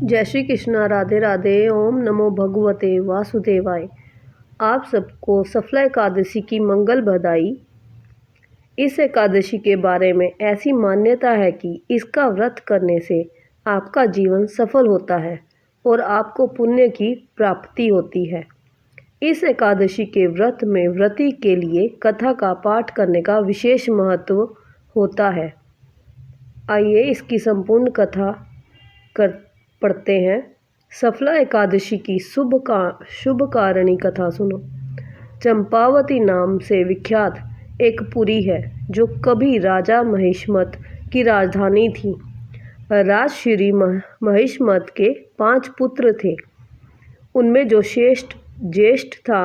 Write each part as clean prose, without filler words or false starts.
जय श्री कृष्णा, राधे राधे। ओम नमो भगवते वासुदेवाय। आप सबको सफला एकादशी की मंगल बधाई। इस एकादशी के बारे में ऐसी मान्यता है कि इसका व्रत करने से आपका जीवन सफल होता है और आपको पुण्य की प्राप्ति होती है। इस एकादशी के व्रत में व्रती के लिए कथा का पाठ करने का विशेष महत्व होता है। आइए इसकी संपूर्ण कथा पढ़ते हैं। सफला एकादशी की शुभ कारणी कथा सुनो। चंपावती नाम से विख्यात एक पुरी है जो कभी राजा महिष्मत की राजधानी थी। राजश्री महिष्मत के 5 पुत्र थे। उनमें जो ज्येष्ठ था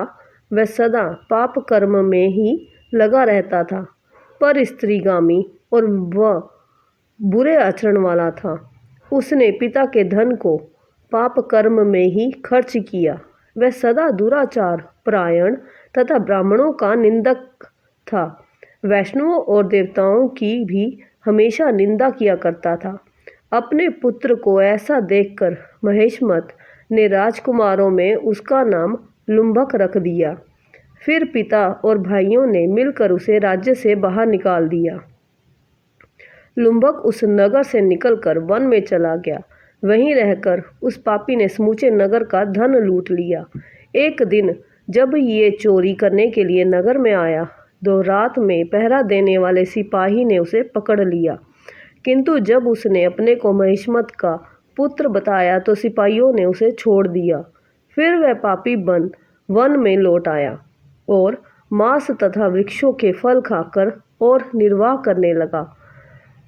वह सदा पाप कर्म में ही लगा रहता था, पर स्त्रीगामी और वह बुरे आचरण वाला था। उसने पिता के धन को पाप कर्म में ही खर्च किया। वह सदा दुराचार परायण तथा ब्राह्मणों का निंदक था। वैष्णवों और देवताओं की भी हमेशा निंदा किया करता था। अपने पुत्र को ऐसा देखकर महिष्मत ने राजकुमारों में उसका नाम लुम्भक रख दिया। फिर पिता और भाइयों ने मिलकर उसे राज्य से बाहर निकाल दिया। लुम्भक उस नगर से निकलकर वन में चला गया। वहीं रहकर उस पापी ने समूचे नगर का धन लूट लिया। एक दिन जब ये चोरी करने के लिए नगर में आया तो रात में पहरा देने वाले सिपाही ने उसे पकड़ लिया। किंतु जब उसने अपने को महिष्मत का पुत्र बताया तो सिपाहियों ने उसे छोड़ दिया। फिर वह पापी वन में लौट आया और मांस तथा वृक्षों के फल खाकर और निर्वाह करने लगा।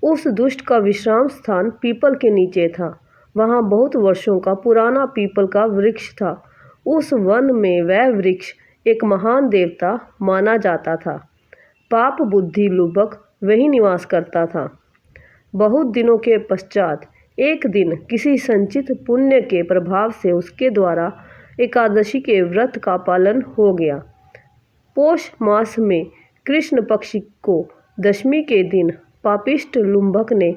उस दुष्ट का विश्राम स्थान पीपल के नीचे था। वहाँ बहुत वर्षों का पुराना पीपल का वृक्ष था। उस वन में वह वृक्ष एक महान देवता माना जाता था। पाप बुद्धि लुब्बक वही निवास करता था। बहुत दिनों के पश्चात एक दिन किसी संचित पुण्य के प्रभाव से उसके द्वारा एकादशी के व्रत का पालन हो गया। पोष मास में कृष्ण पक्ष को दशमी के दिन पापिष्ट लुम्भक ने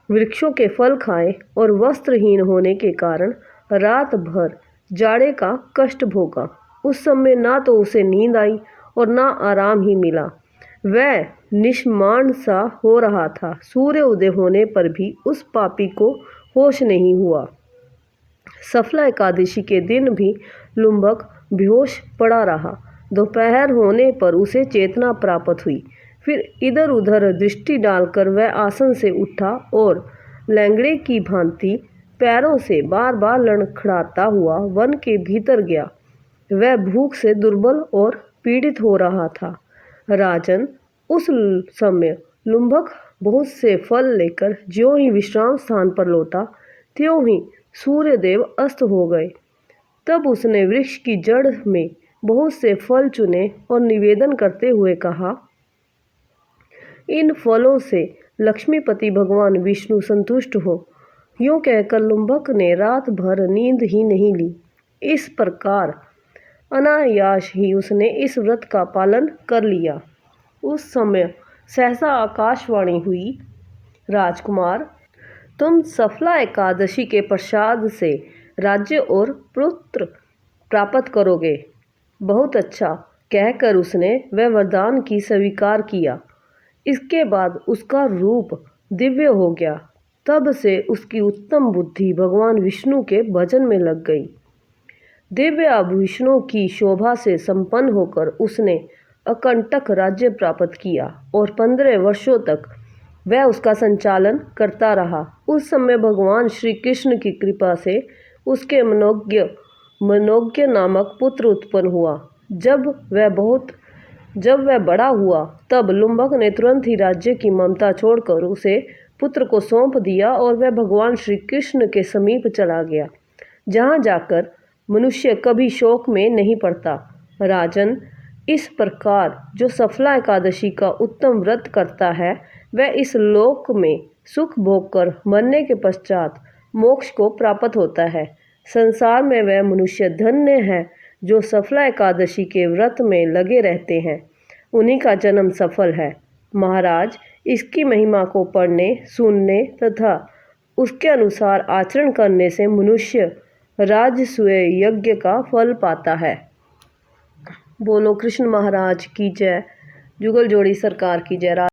वृक्षों के फल खाए और वस्त्रहीन होने के कारण रात भर जाड़े का कष्ट भोगा। उस समय ना तो उसे नींद आई और ना आराम ही मिला। वह निष्माण सा हो रहा था। सूर्य उदय होने पर भी उस पापी को होश नहीं हुआ। सफला एकादशी के दिन भी लुम्भक बेहोश पड़ा रहा। दोपहर होने पर उसे चेतना प्राप्त हुई। फिर इधर उधर दृष्टि डालकर वह आसन से उठा और लंगड़े की भांति पैरों से बार बार लड़खड़ाता हुआ वन के भीतर गया। वह भूख से दुर्बल और पीड़ित हो रहा था। राजन, उस समय लुम्भक बहुत से फल लेकर ज्यों ही विश्राम स्थान पर लौटा त्यों ही सूर्यदेव अस्त हो गए। तब उसने वृक्ष की जड़ में बहुत से फल चुने और निवेदन करते हुए कहा, इन फलों से लक्ष्मीपति भगवान विष्णु संतुष्ट हो। यूँ कहकर लुम्भक ने रात भर नींद ही नहीं ली। इस प्रकार अनायास ही उसने इस व्रत का पालन कर लिया। उस समय सहसा आकाशवाणी हुई, राजकुमार, तुम सफला एकादशी के प्रसाद से राज्य और पुत्र प्राप्त करोगे। बहुत अच्छा कहकर उसने वह वरदान की स्वीकार किया। इसके बाद उसका रूप दिव्य हो गया। तब से उसकी उत्तम बुद्धि भगवान विष्णु के भजन में लग गई। दिव्य आभूषणों की शोभा से संपन्न होकर उसने अकंटक राज्य प्राप्त किया और 15 वर्षों तक वह उसका संचालन करता रहा। उस समय भगवान श्री कृष्ण की कृपा से उसके मनोज्ञ नामक पुत्र उत्पन्न हुआ। जब वह बड़ा हुआ तब लुम्भक ने तुरंत ही राज्य की ममता छोड़कर उसे पुत्र को सौंप दिया और वह भगवान श्री कृष्ण के समीप चला गया, जहाँ जाकर मनुष्य कभी शोक में नहीं पड़ता। राजन, इस प्रकार जो सफला एकादशी का उत्तम व्रत करता है वह इस लोक में सुख भोग कर मरने के पश्चात मोक्ष को प्राप्त होता है। संसार में वह मनुष्य धन्य है जो सफला एकादशी के व्रत में लगे रहते हैं। उन्हीं का जन्म सफल है। महाराज, इसकी महिमा को पढ़ने, सुनने तथा उसके अनुसार आचरण करने से मनुष्य राजसूय यज्ञ का फल पाता है। बोलो कृष्ण महाराज की जय। जुगल जोड़ी सरकार की जय।